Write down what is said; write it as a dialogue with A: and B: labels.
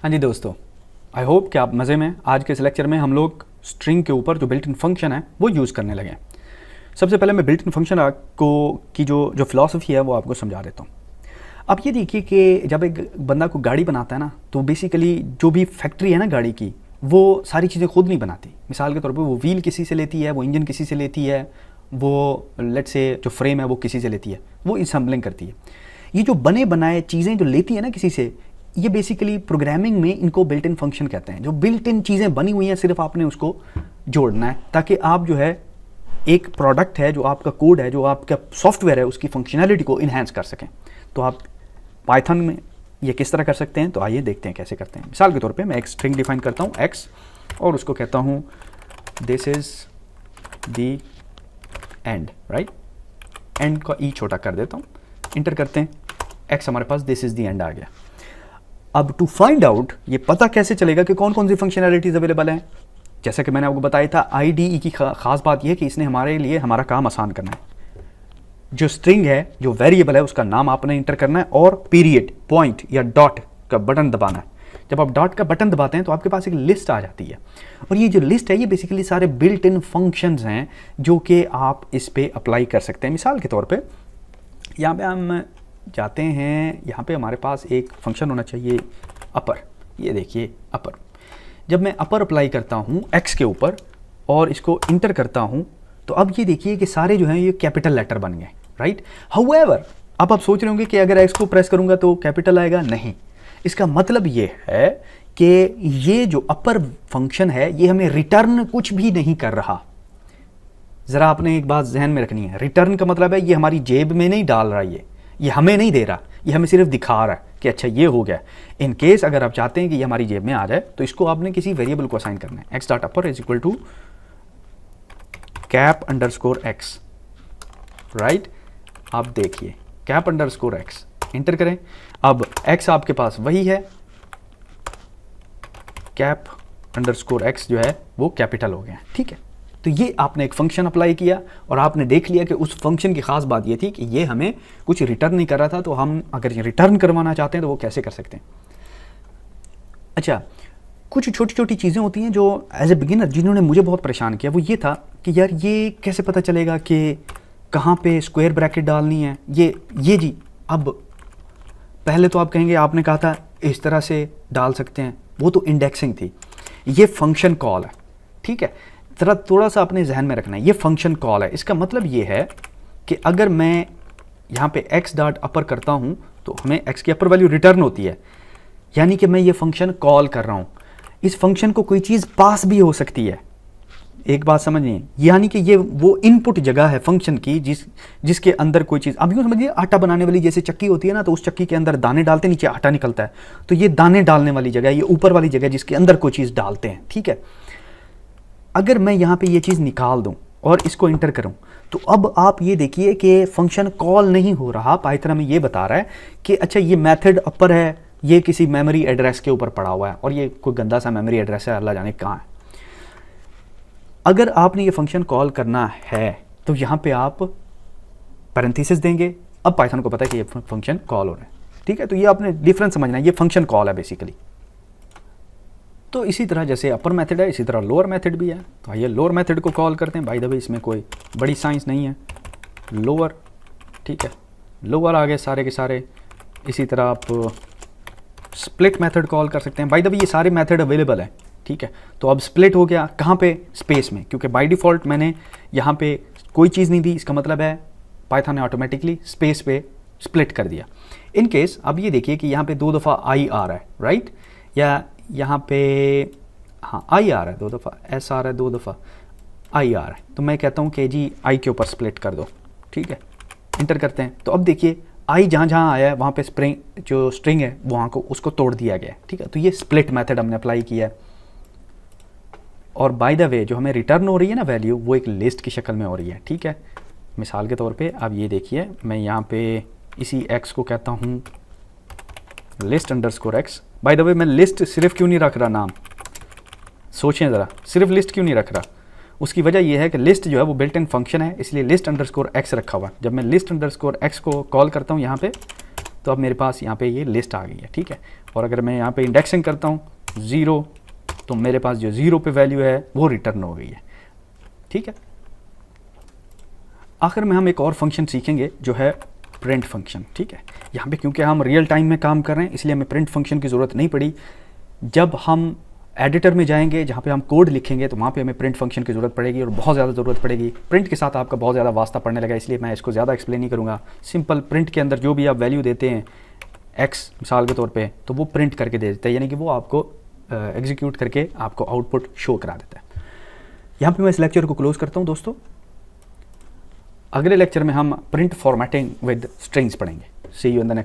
A: हाँ जी दोस्तों, I hope कि आप मज़े में। आज के इस लेक्चर में हम लोग स्ट्रिंग के ऊपर जो बिल्ट इन फंक्शन है वो यूज़ करने लगे। सबसे पहले मैं बिल्ट इन फंक्शन को की जो फिलॉसफी है वो आपको समझा देता हूँ। अब ये देखिए कि जब एक बंदा को गाड़ी बनाता है ना, तो बेसिकली जो भी फैक्ट्री है ना गाड़ी की, वो सारी चीज़ें खुद नहीं बनाती। मिसाल के तौर पर वो व्हील किसी से लेती है, वो इंजन किसी से लेती है, वो लेट्स से जो फ्रेम है वो किसी से लेती है, वो असेंबलिंग करती है। ये जो बने बनाए चीज़ें जो लेती है ना किसी से, ये बेसिकली प्रोग्रामिंग में इनको बिल्ट इन फंक्शन कहते हैं। जो बिल्ट इन चीज़ें बनी हुई हैं, सिर्फ आपने उसको जोड़ना है ताकि आप जो है एक प्रोडक्ट है, जो आपका कोड है, जो आपका सॉफ्टवेयर है, उसकी फंक्शनैलिटी को इन्हांस कर सकें। तो आप पाइथन में ये किस तरह कर सकते हैं, तो आइए देखते हैं कैसे करते हैं। मिसाल के तौर पे मैं एक स्ट्रिंग डिफाइन करता हूँ x, और उसको कहता हूँ this is the end, right. And का ई छोटा कर देता हूँ, इंटर करते हैं, x हमारे पास दिस इज द एंड आ गया। अब टू फाइंड आउट ये पता कैसे चलेगा कि कौन कौन सी फंक्शनैलिटीज अवेलेबल हैं। जैसा कि मैंने आपको बताया था, IDE की खास बात यह है कि इसने हमारे लिए हमारा काम आसान करना है। जो स्ट्रिंग है, जो वेरिएबल है, उसका नाम आपने इंटर करना है और पीरियड, पॉइंट या डॉट का बटन दबाना है। जब आप डॉट का बटन दबाते हैं तो आपके पास एक लिस्ट आ जाती है, और ये जो लिस्ट है ये बेसिकली सारे बिल्ट इन फंक्शंस हैं जो कि आप इस पे अप्लाई कर सकते हैं। मिसाल के तौर पे यहाँ पे हम जाते हैं, यहाँ पे हमारे पास एक फंक्शन होना चाहिए अपर। ये देखिए अपर, जब मैं अपर अप्लाई करता हूँ x के ऊपर और इसको इंटर करता हूँ, तो अब ये देखिए कि सारे जो हैं ये कैपिटल लेटर बन गए, राइट। हाउएवर अब आप सोच रहे होंगे कि अगर x को प्रेस करूँगा तो कैपिटल आएगा, नहीं। इसका मतलब ये है कि ये जो अपर फंक्शन है ये हमें रिटर्न कुछ भी नहीं कर रहा। ज़रा आपने एक बात जहन में रखनी है, रिटर्न का मतलब है ये हमारी जेब में नहीं डाल रहा, ये हमें नहीं दे रहा, ये हमें सिर्फ दिखा रहा है कि अच्छा ये हो गया। इन केस अगर आप चाहते हैं कि ये हमारी जेब में आ जाए तो इसको आपने किसी वेरिएबल को असाइन करना है। x.upper is equal to cap underscore x, right. आप देखिए कैप अंडरस्कोर x, इंटर करें। अब x आपके पास वही है, कैप अंडरस्कोर x जो है वो कैपिटल हो गया, ठीक है। तो ये आपने एक फंक्शन अप्लाई किया और आपने देख लिया कि उस फंक्शन की खास बात ये थी कि ये हमें कुछ रिटर्न नहीं कर रहा था, तो हम अगर ये रिटर्न करवाना चाहते हैं तो वो कैसे कर सकते हैं। अच्छा, कुछ छोटी छोटी चीज़ें होती हैं जो एज ए बिगिनर जिन्होंने मुझे बहुत परेशान किया, वो ये था कि यार ये कैसे पता चलेगा कि कहाँ पे स्क्वायर ब्रैकेट डालनी है। ये जी, अब पहले तो आप कहेंगे आपने कहा था इस तरह से डाल सकते हैं, वो तो इंडेक्सिंग थी। ये फंक्शन कॉल है, ठीक है। ज़रा थोड़ा सा अपने जहन में रखना है, ये फंक्शन कॉल है। इसका मतलब ये है कि अगर मैं यहाँ पे x.upper करता हूँ तो हमें x की अपर वैल्यू रिटर्न होती है, यानी कि मैं ये फंक्शन कॉल कर रहा हूँ। इस फंक्शन को कोई चीज़ पास भी हो सकती है, एक बात समझिए, यानी कि ये वो इनपुट जगह है फंक्शन की जिसके अंदर कोई चीज़, अब यूँ समझिए आटा बनाने वाली जैसे चक्की होती है ना, तो उस चक्की के अंदर दाने डालते, नीचे आटा निकलता है, तो ये दाने डालने वाली जगह, ये ऊपर वाली जगह जिसके अंदर कोई चीज़ डालते हैं, ठीक है। अगर मैं यहाँ पे ये चीज़ निकाल दूँ और इसको इंटर करूँ, तो अब आप ये देखिए कि फंक्शन कॉल नहीं हो रहा। पाइथन में ये बता रहा है कि अच्छा ये मेथड अपर है, ये किसी मेमोरी एड्रेस के ऊपर पड़ा हुआ है, और ये कोई गंदा सा मेमोरी एड्रेस है, अल्लाह जाने कहाँ है। अगर आपने ये फंक्शन कॉल करना है तो यहाँ पे आप पैरेंथेसिस देंगे। अब पाइथन को पता है कि ये फंक्शन कॉल हो रहा है, ठीक है। तो ये आपने डिफरेंस समझना है, ये फंक्शन कॉल है बेसिकली। तो इसी तरह जैसे अपर मेथड है, इसी तरह लोअर मेथड भी है। तो आइए लोअर मेथड को कॉल करते हैं। बाय द वे इसमें कोई बड़ी साइंस नहीं है, लोअर, ठीक है। लोअर आ गए सारे के सारे। इसी तरह आप स्प्लिट मेथड कॉल कर सकते हैं। बाय द वे ये सारे मेथड अवेलेबल हैं, ठीक है। तो अब स्प्लिट हो गया कहाँ पे, स्पेस में, क्योंकि बाय डिफ़ॉल्ट मैंने यहाँ पे कोई चीज़ नहीं दी। इसका मतलब है पाइथन ने ऑटोमेटिकली स्पेस पे स्प्लिट कर दिया। इन केस अब ये देखिए कि यहाँ पे 2 दफ़ा आई आ रहा है, राइट, या यहाँ पे हाँ आई आ रहा है 2 दफ़ा, एस आ रहा है 2 दफ़ा, आई आ रहा है। तो मैं कहता हूँ कि जी आई के ऊपर स्प्लिट कर दो, ठीक है। इंटर करते हैं, तो अब देखिए आई जहाँ जहाँ आया है वहाँ पे जो स्ट्रिंग है वहाँ को उसको तोड़ दिया गया है, ठीक है। तो ये स्प्लिट मेथड हमने अप्लाई किया है। और बाय द वे जो हमें रिटर्न हो रही है ना वैल्यू, वो एक लिस्ट की शक्ल में हो रही है, ठीक है। मिसाल के तौर पे अब ये देखिए, मैं यहाँ पे इसी x को कहता हूँ list underscore x। By the way मैं लिस्ट सिर्फ क्यों नहीं रख रहा नाम, सोचें ज़रा, सिर्फ लिस्ट क्यों नहीं रख रहा। उसकी वजह यह है कि लिस्ट जो है वो बिल्ट इन फंक्शन है, इसलिए लिस्ट अंडरस्कोर x रखा हुआ है। जब मैं लिस्ट अंडरस्कोर x को कॉल करता हूँ यहाँ पे, तो अब मेरे पास यहाँ पे ये लिस्ट आ गई है, ठीक है। और अगर मैं यहाँ पे इंडेक्सिंग करता हूँ 0, तो मेरे पास जो 0 पे वैल्यू है वो रिटर्न हो गई है, ठीक है। आखिर में हम एक और फंक्शन सीखेंगे जो है प्रिंट फंक्शन, ठीक है। यहाँ पे क्योंकि हम रियल टाइम में काम कर रहे हैं इसलिए हमें प्रिंट फंक्शन की ज़रूरत नहीं पड़ी। जब हम एडिटर में जाएंगे जहाँ पे हम कोड लिखेंगे तो वहाँ पे हमें प्रिंट फंक्शन की ज़रूरत पड़ेगी और बहुत ज़्यादा ज़रूरत पड़ेगी। प्रिंट के साथ आपका बहुत ज़्यादा वास्ता पड़ने लगा, इसलिए मैं इसको ज़्यादा एक्सप्लेन नहीं करूँगा। सिंपल प्रिंट के अंदर जो भी आप वैल्यू देते हैं एक्स मिसाल के तौर पे, तो वो प्रिंट करके दे देता है, यानी कि वो आपको एग्जीक्यूट करके आपको आउटपुट शो करा देता है। यहाँ पे मैं इस लेक्चर को क्लोज करता हूँ दोस्तों। अगले लेक्चर में हम प्रिंट फॉर्मेटिंग विद स्ट्रिंग्स पढ़ेंगे। सी यू इन द नेक्स्ट।